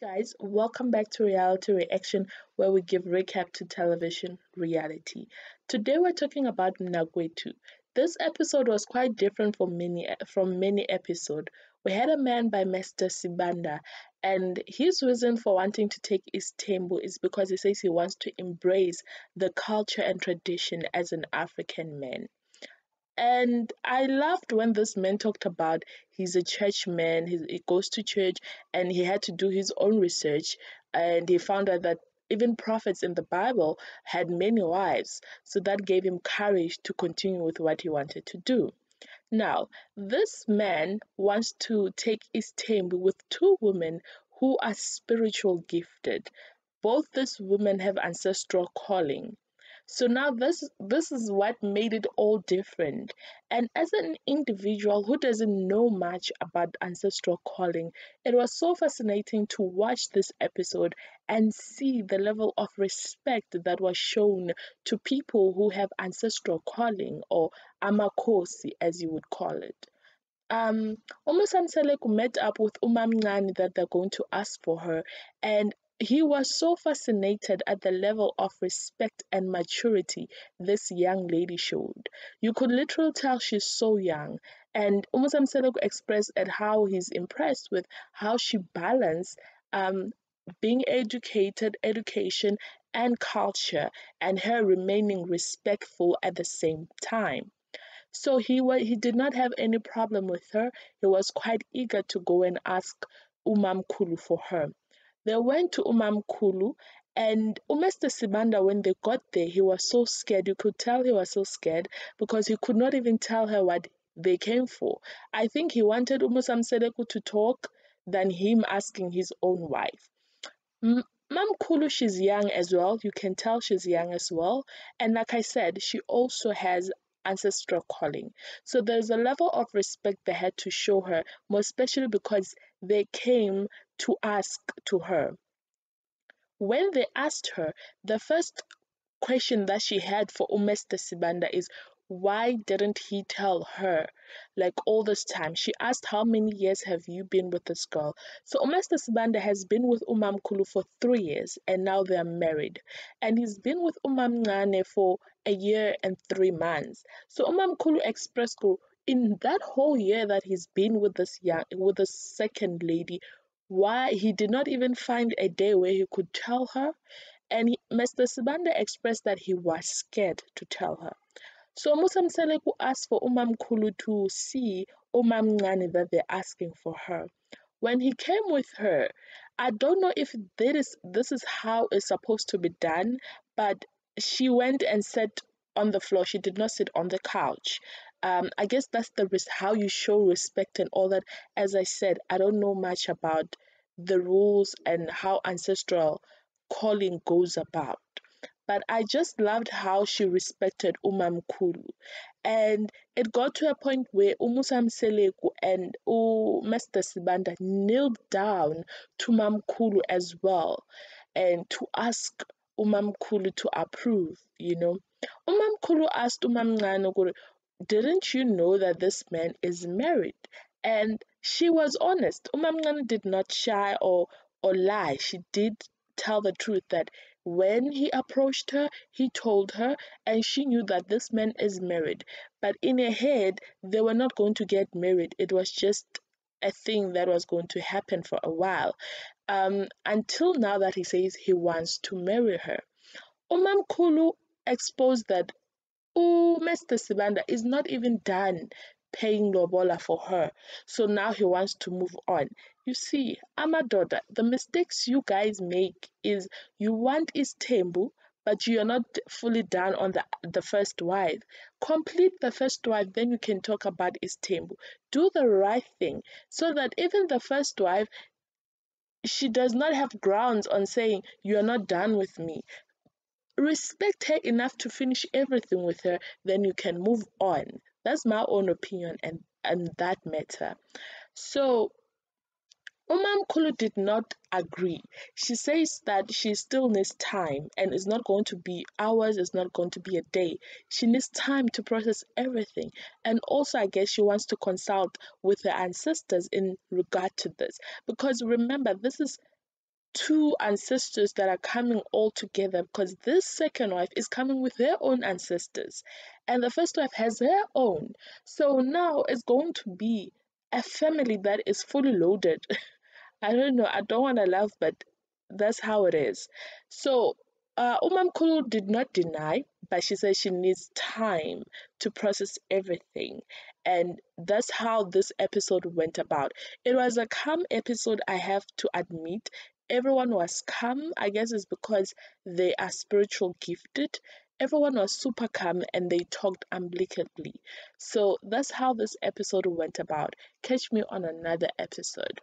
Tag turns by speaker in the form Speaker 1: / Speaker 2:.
Speaker 1: Guys, welcome back to Reality Reaction, where we give recap to television reality. Today we're talking about Mnakwethu. This episode was quite different from many episodes. We had a man by Mr. Sibanda, and his reason for wanting to take East Tembu is because he says he wants to embrace the culture and tradition as an African man. And I loved when this man talked about he's a church man, he goes to church and he had to do his own research and he found out that even prophets in the Bible had many wives. So that gave him courage to continue with what he wanted to do. Now, this man wants to take his team with two women who are spiritual gifted. Both these women have ancestral calling. So now this is what made it all different. And as an individual who doesn't know much about ancestral calling, it was so fascinating to watch this episode and see the level of respect that was shown to people who have ancestral calling or amakhosi as you would call it. Umusamseleku met up with Umamncane that they're going to ask for her, and he was so fascinated at the level of respect and maturity this young lady showed. You could literally tell she's so young, and Umusamseleku expressed at how he's impressed with how she balanced being educated, education, and culture, and her remaining respectful at the same time. So he did not have any problem with her. He was quite eager to go and ask Umamkhulu for her. They went to Umamkhulu, and Mr. Sibanda, when they got there, he was so scared. You could tell he was so scared because he could not even tell her what they came for. I think he wanted Umusamseleku to talk than him asking his own wife. Mamkhulu, she's young as well. You can tell she's young as well. And like I said, she also has ancestral calling. So there's a level of respect they had to show her, more especially because they came to ask to her. When they asked her, the first question that she had for Umester Sibanda is why didn't he tell her like all this time? She asked how many years have you been with this girl? So Umester Sibanda has been with Umamkhulu for 3 years and now they're married. And he's been with Umamncane for a year and 3 months. So Umamkhulu expressed in that whole year that he's been with this second lady, why he did not even find a day where he could tell her, and Mr. Sibanda expressed that he was scared to tell her. So Musamseleku asked for Umamkhulu to see Umamncane that they're asking for her. When he came with her, I don't know if this is how it's supposed to be done, but she went and sat on the floor. She did not sit on the couch. I guess that's how you show respect and all that. As I said, I don't know much about the rules and how ancestral calling goes about. But I just loved how she respected Umamkhulu. And it got to a point where Umusam Seleku and Mr. Sibanda kneeled down to Mamkhulu as well and to ask Umamkhulu to approve. Umamkhulu asked Umamncane, didn't you know that this man is married? And she was honest. Umamncane did not shy or lie. She did tell the truth that when he approached her, he told her, and she knew that this man is married. But in her head, they were not going to get married. It was just a thing that was going to happen for a while. Until now that he says he wants to marry her. Umamkhulu exposed that Mr. Sibanda is not even done paying lobola for her. So now he wants to move on. You see, Amadoda, the mistakes you guys make is you want Istembu, but you're not fully done on the first wife. Complete the first wife, then you can talk about Istembu. Do the right thing so that even the first wife, she does not have grounds on saying you're not done with me. Respect her enough to finish everything with her, then you can move on. That's my own opinion and that matter. So Kulu did not agree. She says that she still needs time and it's not going to be hours, it's not going to be a day. She needs time to process everything. And also, I guess she wants to consult with her ancestors in regard to this. Because remember, this is two ancestors that are coming all together, because this second wife is coming with her own ancestors and the first wife has her own. So now it's going to be a family that is fully loaded. I don't know, I don't want to laugh, but that's how it is. So Umamkulu did not deny, but she said she needs time to process everything. And that's how this episode went about. It was a calm episode, I have to admit. Everyone was calm. I guess it's because they are spiritual gifted. Everyone was super calm and they talked amicably. So that's how this episode went about. Catch me on another episode.